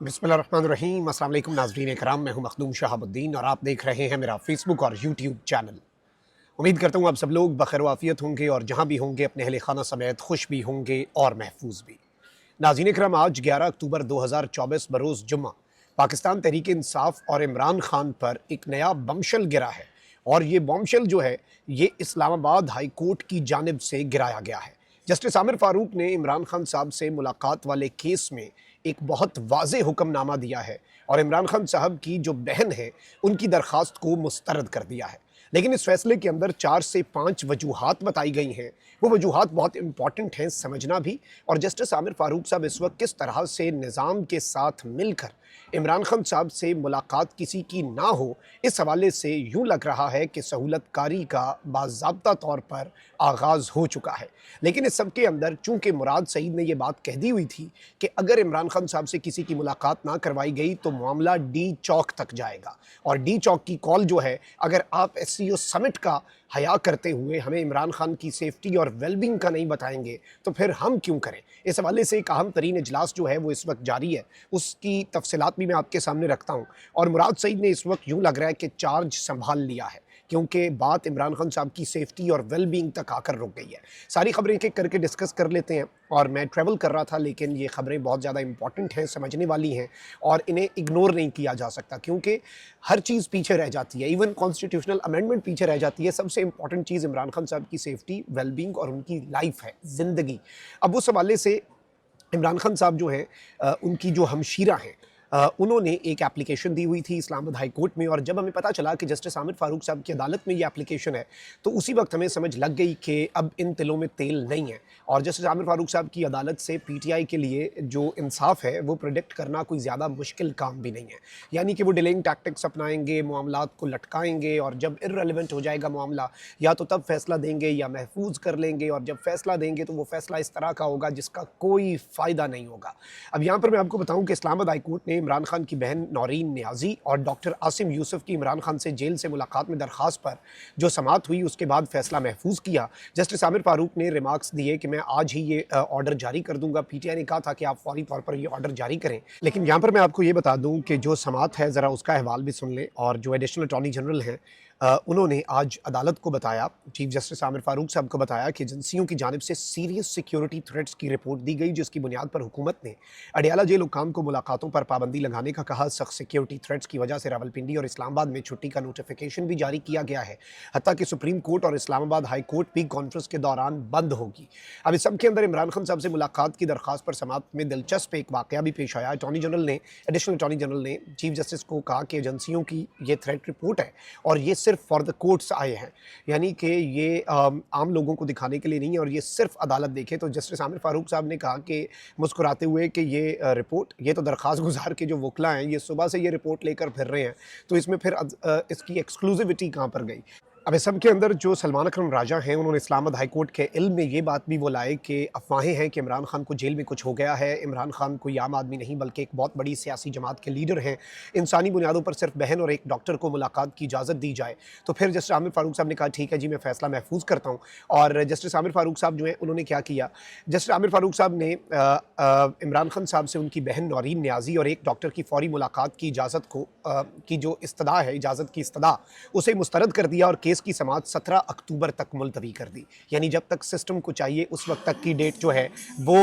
बिस्मिल्लाहिर्रहमानिर्रहीम। अस्सलाम वालेकुम नाज़रीन इकराम, मैं हूं मखदूम शहाबुद्दीन और आप देख रहे हैं मेरा फेसबुक और यूट्यूब चैनल। उम्मीद करता हूं आप सब लोग बखैर वाफ़ियत होंगे और जहां भी होंगे अपने अहले खाना समेत खुश भी होंगे और महफूज भी। नाज़रीन इकराम, आज 11 अक्टूबर 2024 बरोज़ जुम्मा पाकिस्तान तहरीक इंसाफ और इमरान खान पर एक नया बमशल गिरा है। और ये बमशल जो है ये इस्लामाबाद हाई कोर्ट की जानिब से गिराया गया है। जस्टिस आमिर फ़ारूक ने इमरान खान साहब से मुलाकात वाले केस में एक बहुत वाज़ेह हुक्मनामा दिया है और इमरान खान साहब की जो बहन है उनकी दरख्वास्त को मुस्तरद कर दिया है। लेकिन इस फैसले के अंदर 4 से 5 वजूहात बताई गई हैं। वो वजूहात बहुत इंपॉर्टेंट हैं समझना भी। और जस्टिस आमिर फ़ारूक साहब इस वक्त किस तरह से निज़ाम के साथ मिलकर इमरान खान साहब से मुलाकात किसी की ना हो, इस हवाले से यूँ लग रहा है कि सहूलतकारी का बाज़ाब्ता तौर पर आगाज़ हो चुका है। लेकिन इस सब के अंदर चूँकि मुराद सईद ने ये बात कह दी हुई थी कि अगर इमरान खान साहब से किसी की मुलाकात ना करवाई गई तो मामला डी चौक तक जाएगा। और डी चौक की कॉल जो है, अगर आप एससीओ समिट का हया करते हुए हमें इमरान खान की सेफ्टी और वेलबींग का नहीं बताएंगे तो फिर हम क्यों करें। इस हवाले से एक अहम तरीन इजलास जो है वो इस वक्त जारी है, उसकी तफसीलात भी मैं आपके सामने रखता हूँ। और मुराद सईद ने इस वक्त यूँ लग रहा है कि चार्ज संभाल लिया है, क्योंकि बात इमरान खान साहब की सेफ्टी और वेलबींग तक आकर रुक गई है। सारी खबरें एक एक करके डिस्कस कर लेते हैं। और मैं ट्रैवल कर रहा था, लेकिन ये खबरें बहुत ज़्यादा इंपॉर्टेंट हैं, समझने वाली हैं और इन्हें इग्नोर नहीं किया जा सकता, क्योंकि हर चीज़ पीछे रह जाती है, इवन कॉन्स्टिट्यूशनल अमेंडमेंट पीछे रह जाती है। सबसे इंपॉर्टेंट चीज़ इमरान खान साहब की सेफ्टी, वेलबींग और उनकी लाइफ है, ज़िंदगी। अब उस हवाले से इमरान खान साहब जो हैं, उनकी जो हमशीरा हैं, उन्होंने एक एप्लीकेशन दी हुई थी इस्लामाबाद हाई कोर्ट में। और जब हमें पता चला कि जस्टिस आमिर फ़ारूक साहब की अदालत में ये एप्लीकेशन है, तो उसी वक्त हमें समझ लग गई कि अब इन तिलों में तेल नहीं है। और जस्टिस आमिर फ़ारूक साहब की अदालत से पीटीआई के लिए जो इंसाफ है वो प्रेडिक्ट करना कोई ज़्यादा मुश्किल काम भी नहीं है। यानी कि वो डिलेइंग टैक्टिक्स अपनाएंगे, मामलात को लटकाएंगे और जब इर्रेलेवेंट हो जाएगा मामला, या तो तब फैसला देंगे या महफूज कर लेंगे। और जब फैसला देंगे तो वो फैसला इस तरह का होगा जिसका कोई फ़ायदा नहीं होगा। अब यहाँ पर मैं आपको बताऊँ कि इस्लामाबाद हाई कोर्ट ने इमरान खान की बहन नौरीन नियाज़ी और डॉक्टर आसिम यूसुफ की इमरान खान से जेल से मुलाकात में दरख्वास्त पर जो समाअत हुई, उसके बाद फैसला महफूज किया। जस्टिस आमिर फ़ारूक ने रिमार्क्स दिए कि मैं आज ही ये ऑर्डर जारी कर दूंगा। पीटीआई ने कहा था कि आप फौरी तौर पर ये ऑर्डर जारी करें। लेकिन यहाँ पर मैं आपको ये बता दूं कि जो समाअत है, ज़रा उसका अहवाल भी सुन लें। और जो एडिशनल अटॉर्नी जनरल हैं, उन्होंने आज अदालत को बताया, चीफ जस्टिस आमिर फ़ारूक साहब को बताया कि एजेंसियों की जानिब से सीरियस सिक्योरिटी थ्रेट्स की रिपोर्ट दी गई, जिसकी बुनियाद पर हुकूमत ने अडियाला जेल हुक्काम को मुलाकातों पर पाबंदी लगाने का कहा। सख्त सिक्योरिटी थ्रेट्स की वजह से रावलपिंडी और इस्लामाबाद में छुट्टी का नोटिफिकेशन भी जारी किया गया है। हत्ता कि सुप्रीम कोर्ट और इस्लामाबाद हाई कोर्ट भी कॉन्फ्रेंस के दौरान बंद होगी। अब इस सब के अंदर इमरान खान साहब से मुलाकात की दरख्वास्त पर समाअत में दिलचस्प एक वाकया भी पेश आया। एडिशनल अटॉर्नी जनरल ने चीफ जस्टिस को कहा कि एजेंसियों की ये थ्रेट रिपोर्ट है और ये सिर्फ फॉर द कोर्ट्स आए हैं, यानी कि ये आम लोगों को दिखाने के लिए नहीं है और ये सिर्फ अदालत देखे। तो जस्टिस आमिर फ़ारूक साहब ने कहा कि मुस्कुराते हुए कि ये रिपोर्ट, ये तो दरख्वास्त गुजार के जो वकला हैं ये सुबह से ये रिपोर्ट लेकर फिर रहे हैं, तो इसमें फिर इसकी एक्सक्लूसिविटी कहाँ पर गई। अब इस सब के अंदर जो सलमान अकरम राजा हैं, उन्होंने इस्लामाबाद हाई कोर्ट के इल्म में ये बात भी वो लाए कि अफवाहें हैं कि इमरान खान को जेल में कुछ हो गया है। इमरान खान कोई आम आदमी नहीं बल्कि एक बहुत बड़ी सियासी जमात के लीडर हैं। इंसानी बुनियादों पर सिर्फ बहन और एक डॉक्टर को मुलाकात की इजाज़त दी जाए। तो फिर जस्टिस आमिर फ़ारूक साहब ने कहा ठीक है जी, मैं फ़ैसला महफूज करता हूँ। और जस्टिस आमिर फ़ारूक साहब जो हैं उन्होंने क्या किया, जस्टिस आमिर फ़ारूक साहब ने इमरान खान साहब से उनकी बहन नौरीन नियाज़ी और एक डॉक्टर की फ़ौरी मुलाकात की इजाज़त को की जो इस्तदा है, इजाज़त की इस्तदा, उसे मुस्तरद कर दिया और केस की समाअत 17 अक्टूबर तक मुलतवी कर दी। यानी जब तक सिस्टम को चाहिए उस वक्त तक की डेट जो है वो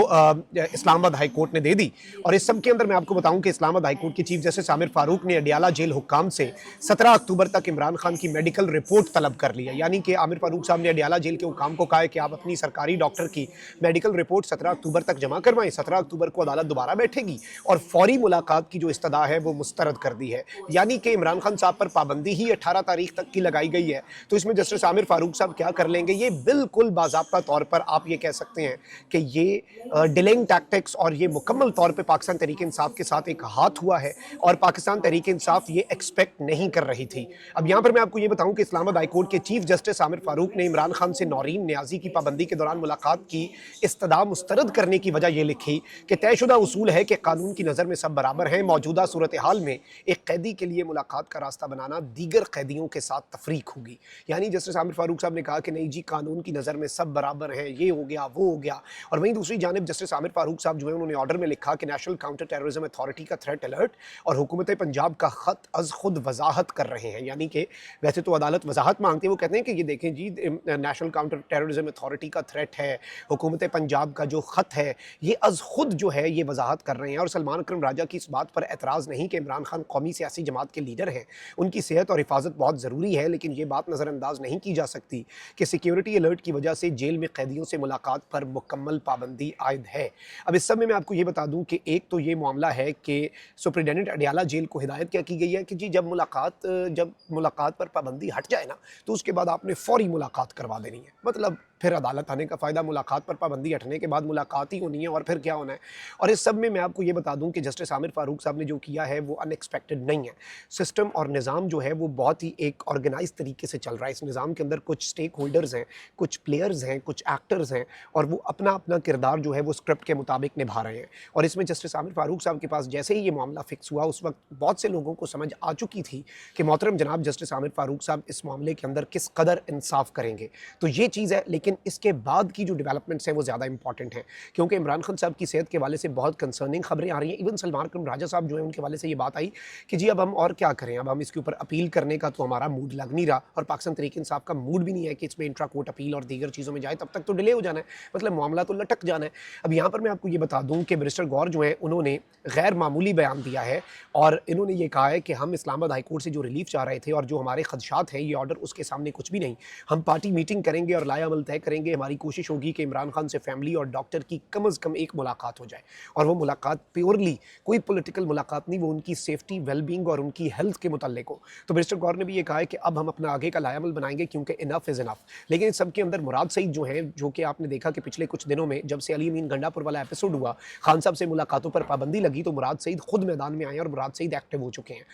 इस्लामाबाद हाई कोर्ट ने दे दी। और इस सब के अंदर मैं आपको बताऊं कि इस्लामाबाद हाई कोर्ट के चीफ जस्टिस आमिर फ़ारूक ने अडियाला जेल हुक्काम से 17 अक्टूबर तक इमरान खान की मेडिकल रिपोर्ट तलब कर लिया। यानी कि आमिर फ़ारूक साहब ने अडियाला जेल के हुक्काम को कहा है कि आप अपनी सरकारी डॉक्टर की मेडिकल रिपोर्ट 17 अक्टूबर तक जमा करवाएं। 17 अक्टूबर को अदालत दोबारा बैठेगी और फौरी मुलाकात की जो इस्तदा है वो मुस्तरद कर दी है। यानी कि इमरान खान साहब पर पाबंदी ही 18 तारीख तक की लगाई गई है। तो इसमें जस्टिस आमिर फ़ारूक साहब क्या कर लेंगे, ये बिल्कुल बाज़ाब्ता तौर पर आप ये कह सकते हैं कि ये डिलेइंग टैक्टिक्स और ये मुकम्मल तौर पे पाकिस्तान तहरीक इंसाफ के साथ एक हाथ हुआ है और पाकिस्तान तहरीक इंसाफ ये एक्सपेक्ट नहीं कर रही थी। अब यहाँ पर मैं आपको ये बताऊं कि इस्लामाबाद हाई कोर्ट के चीफ जस्टिस आमिर फ़ारूक ने इमरान खान से नौरीन नियाज़ी की पाबंदी के दौरान मुलाकात की इस्तदा मुस्तरद करने की वजह ये लिखी कि तयशुदा उसूल है कि कानून की नज़र में सब बराबर हैं। मौजूदा सूरत हाल में एक कैदी के लिए मुलाकात का रास्ता बनाना दीगर कैदियों के साथ तफरीक होगी। यानी जस्टिस आमिर फारूक साहब ने कहा कि नहीं जी, कानून की नज़र में सब बराबर हैं, ये हो गया वो हो गया। और वहीं दूसरी जानिब जस्टिस आमिर फारूक साहब जो है उन्होंने ऑर्डर में लिखा कि नेशनल काउंटर टेररिज्म अथॉरिटी का थ्रेट अलर्ट और हुकूमत पंजाब का ख़त अज खुद वजाहत कर रहे हैं। यानी कि वैसे तो अदालत वजाहत मांगती है, वो कहते हैं कि ये देखें जी, नेशनल काउंटर टेररिज्म अथॉरिटी का थ्रेट है, हुकूमत पंजाब का जो ख़त है ये अज खुद जो है ये वजाहत कर रहे हैं। और सलमान अकरम राजा की इस बात पर एतराज़ नहीं कि इमरान खान कौमी सियासी जमात के लीडर हैं, उनकी सेहत और हिफाजत बहुत ज़रूरी है, लेकिन ये बात नज़रअंदाज नहीं की जा सकती कि सिक्योरिटी अलर्ट की वजह से जेल में कैदियों से मुलाकात पर मुकम्मल पाबंदी आयद है। अब इस सब में मैं आपको ये बता दूं कि एक तो ये मामला है कि सुप्रिटेंडेंट अडियाला जेल को हिदायत क्या की गई है कि जी जब मुलाकात पर पाबंदी हट जाए ना, तो उसके बाद आपने फौरी मुलाकात करवा देनी है। मतलब फिर अदालत आने का फ़ायदा, मुलाकात पर पाबंदी हटने के बाद मुलाकात ही होनी है और फिर क्या होना है। और इस सब में मैं आपको ये बता दूं कि जस्टिस आमिर फारूक साहब ने जो किया है वो अनएक्सपेक्टेड नहीं है। सिस्टम और निज़ाम जो है वो बहुत ही एक ऑर्गेनाइज तरीके से चल रहा है। इस निज़ाम के अंदर कुछ स्टेक होल्डर्स हैं, कुछ प्लेयर्स हैं, कुछ एक्टर्स हैं, और वो अपना अपना किरदार जो है वो स्क्रिप्ट के मुताबिक निभा रहे हैं। और इसमें जस्टिस आमिर फारूक साहब के पास जैसे ही ये मामला फिक्स हुआ, उस वक्त बहुत से लोगों को समझ आ चुकी थी कि मोहतरम जनाब जस्टिस आमिर फारूक साहब इस मामले के अंदर किस कदर इंसाफ करेंगे। तो ये चीज़ है, लेकिन इसके बाद की जो डेवलपमेंट्स हैं वो ज़्यादा इंपॉर्टेंट हैं, क्योंकि इमरान खान साहब की सेहत के हवाले से बहुत कंसर्निंग खबरें आ रही हैं। इवन सलमान अकरम राजा साहब जो है उनके हवाले से ये बात आई कि जी अब हम और क्या करें, अब हम इसके ऊपर अपील करने का तो हमारा मूड लग नहीं रहा, और पाकिस्तान तहरीक इंसाफ का मूड भी नहीं है कि इसमें इंट्रा कोर्ट अपील और दीगर चीज़ों में जाए, तब तक तो डिले हो जाना है, मतलब मामला तो लटक जाना है। अब यहाँ पर मैं आपको ये बता दूँ कि बैरिस्टर गौर जो है उन्होंने गैर मामूली बयान दिया है, और इन्होंने ये कहा है कि हम इस्लामाबाद हाई कोर्ट से जो रिलीफ चाह रहे थे और जो हमारे खदशात हैं, ये ऑर्डर उसके सामने कुछ भी नहीं। हम पार्टी मीटिंग करेंगे और लायामल तय करेंगे। हमारी कोशिश होगी कि इमरान खान से फैमिली और डॉक्टर की कम अज़ कम एक मुलाकात हो जाए, और वो मुलाकात प्योरली कोई पॉलिटिकल मुलाकात नहीं, वो उनकी सेफ्टी, वेलबींग और उनकी हेल्थ के मुताल्लिक हो। तो बैरिस्टर गौर ने भी ये कहा है कि अब हम अपना आगे का लायामल बनाएंगे, क्योंकि इनफ इज़ इनफ। लेकिन इस सब के अंदर मुराद सईद जो है, जो कि आपने देखा कि पिछले कुछ दिनों में जब से अली अमीन गंडापुर वाला एपिसोड हुआ, खान साहब से मुलाकातों पर पाबंदी लगी, तो मुराद सईद खुद मैदान में आए और मुराद सईद एक्टिव हो चुके हैं।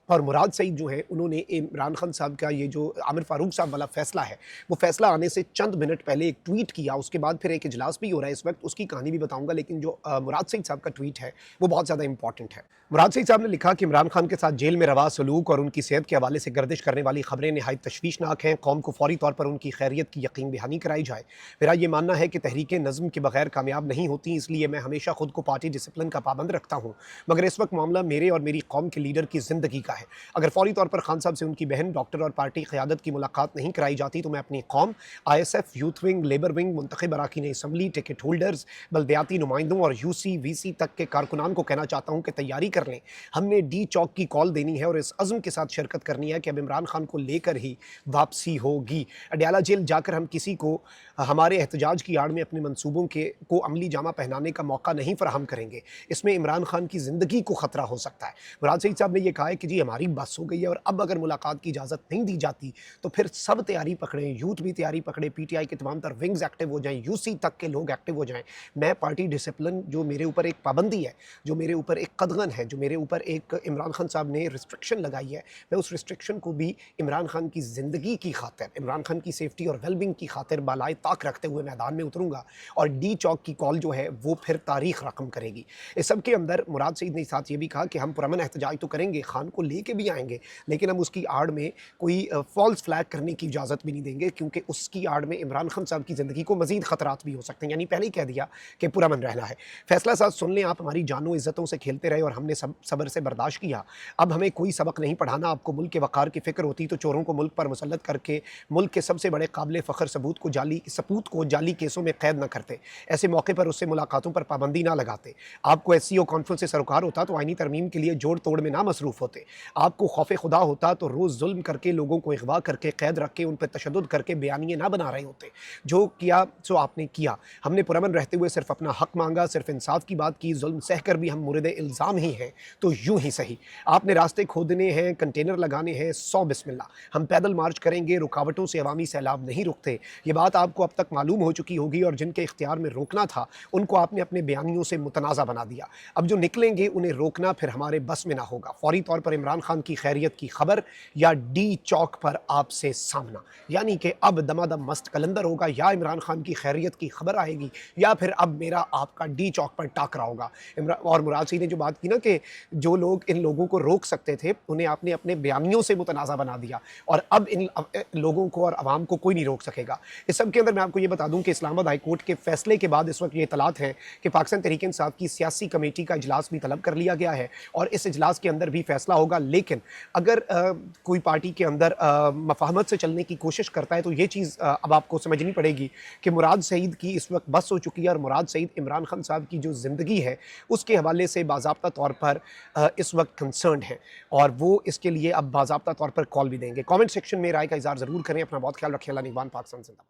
और मुराद सईद जो है उन्होंने इमरान खान साहब का ये जो आमिर फारूक साहब वाला फ़ैसला है, वो फ़ैसला आने से चंद मिनट पहले एक ट्वीट किया, उसके बाद फिर एक इजलास भी हो रहा है इस वक्त, उसकी कहानी भी बताऊंगा। लेकिन जो मुराद सईद साहब का ट्वीट है वो बहुत ज़्यादा इंपॉर्टेंट है। मुराद सईद साहब ने लिखा कि इमरान खान के साथ जेल में रवा सलूक और उनकी सेहत के हवाले से गर्दिश करने वाली खबरें नहायत तशवीशनाक हैं। कौम को फौरी तौर पर उनकी खैरियत की यकीन दहानी कराई जाए। मेरा ये मानना है कि तहरीक नज़्म के बगैर कामयाब नहीं होती, इसलिए मैं हमेशा खुद को पार्टी डिसिप्लिन का पाबंद रखता हूँ, मगर इस वक्त मामला मेरे और मेरी कौम के लीडर की ज़िंदगी का है। अगर फौरी तौर पर खान साहब से उनकी बहन डॉक्टर और पार्टी क़यादत की मुलाकात नहीं कराई जाती, तो मैं अपनी कौम, ISF, youth wing, labour wing, मुंतखब अरकान असम्बली, टिकट होल्डर्स, बल्दियाती नुमाइंदों और UC VC तक के कारकुनान को कहना चाहता हूँ कि तैयारी कर लें। हमने डी चौक की कॉल देनी है और इस अज़्म के साथ शिरकत करनी है कि अब इमरान खान को लेकर ही वापसी होगी। अडियाला जेल जाकर हम किसी को हमारे एहतजाज की आड़ में अपने मनसूबों को अमली जामा पहनाने का मौका नहीं फराहम करेंगे। इसमें इमरान खान की ज़िंदगी को ख़तरा हो सकता है। मुराद सईद साहब ने यह कहा है कि जी हमारी बस हो गई है, और अब अगर मुलाकात की इजाज़त नहीं दी जाती तो फिर सब तैयारी पकड़ें, यूथ भी तैयारी पकड़े, PTI के तमाम तर विंग्स एक्टिव हो जाएँ, UC तक के लोग एक्टिव हो जाएँ। मैं पार्टी डिसिप्लिन, जो मेरे ऊपर एक पाबंदी है, जो मेरे ऊपर एक कदगन है, जो मेरे ऊपर एक इमरान खान साहब ने रिस्ट्रिक्शन लगाई है, मैं उस रिस्ट्रिक्शन को भी इमरान खान की ज़िंदगी की खातिर, इमरान खान की सेफ्टी और वेलबिंग की खातिर बालाए ताक रखते हुए मैदान में उतरूँगा, और डी चौक की कॉल जो है वो फिर तारीख रकम करेगी। इस सब के अंदर मुराद सईद ने साथ ये भी कहा कि हम पुरअमन एहतजाज तो करेंगे, खान को लेके भी आएंगे, लेकिन हम उसकी आड़ में कोई फॉल्स फ्लैग करने की इजाज़त भी नहीं देंगे, क्योंकि उसकी आड़ में इमरान खान साहब की ज़िंदगी को मज़ीद ख़तरात भी हो सकते हैं। यानी पहले ही कह दिया कि पुरअमन रहना है। फैसला साथ सुन लें, आप हमारी जानों इज़्ज़तों से खेलते रहे और हमने सब्र से बर्दाश्त किया। अब हमें कोई सबक नहीं पढ़ाना। आपको मुल्क के वक़ार की फ़िक्र होती तो चोरों को मुल्क पर मुसल्लत करके मुल्क के सबसे बड़े काबिल फ़ख्र सपूत को जाली केसों में कैद न करते। ऐसे मौके पर उससे मुलाकातों पर पाबंदी ना लगाते। आपको SCO कॉन्फ्रेंस से सरोकार होता तो आईनी तरमीम के लिए जोड़ तोड़ में ना मसरूफ़ होते। आपको खौफ खुदा होता तो रोज़ जुल्म करके, लोगों को अगवा करके, कैद रख के, उन पर तशद्दुद करके बयानिए ना बना रहे होते। जो किया सो आपने किया। हमने पुरअमन रहते हुए सिर्फ अपना हक मांगा, सिर्फ इंसाफ की बात की। जुल्म सह कर भी हम मुर्द इल्ज़ाम ही हैं, तो यूँ ही सही। आपने रास्ते खोदने हैं, कंटेनर लगाने हैं, 100 बिस्मिल्लाह। हम पैदल मार्च करेंगे, रुकावटों से अवामी सैलाब नहीं रुकते। ये बात आपको अब तक मालूम हो चुकी होगी, और जिनके इख्तियार में रोकना था उनको आपने अपने बयानियों से मुतनाज़ा बना दिया। अब जो निकलेंगे उन्हें रोकना फिर हमारे बस में ना होगा। फौरी तौर पर इमरान इमरान खान की खैरियत की खबर या डी चौक पर आपसे सामना, यानी कि अब दमादम मस्त कलंदर होगा, या इमरान खान की खैरियत की खबर आएगी, या फिर अब मेरा आपका डी चौक पर टाकरा होगा। और मुराद सईद ने जो बात की ना कि जो लोग इन लोगों को रोक सकते थे उन्हें आपने अपने बयानियों से मुतनाज़ा बना दिया, और अब इन लोगों को और आवाम को कोई नहीं रोक सकेगा। इस सब के अंदर मैं आपको ये बता दूं कि इस्लामाबाद हाई कोर्ट के फैसले के बाद इस वक्त ये इतलात है कि पाकिस्तान तहरीक इंसाफ की सियासी कमेटी का इजलास भी तलब कर लिया गया है और इस इजलास के अंदर भी फैसला होगा। लेकिन अगर कोई पार्टी के अंदर मफाहमत से चलने की कोशिश करता है तो ये चीज़ अब आपको समझनी पड़ेगी कि मुराद सईद की इस वक्त बस हो चुकी है, और मुराद सईद इमरान खान साहब की जो ज़िंदगी है उसके हवाले से बाज़ाब्ता तौर पर इस वक्त कंसर्न है, और वो इसके लिए अब बाज़ाब्ता तौर पर कॉल भी देंगे। कमेंट सेक्शन में राय का इज़हार ज़रूर करें। अपना बहुत ख्याल रखें। अल्लाह निगहबान। पाकिस्तान जिंदाबाद।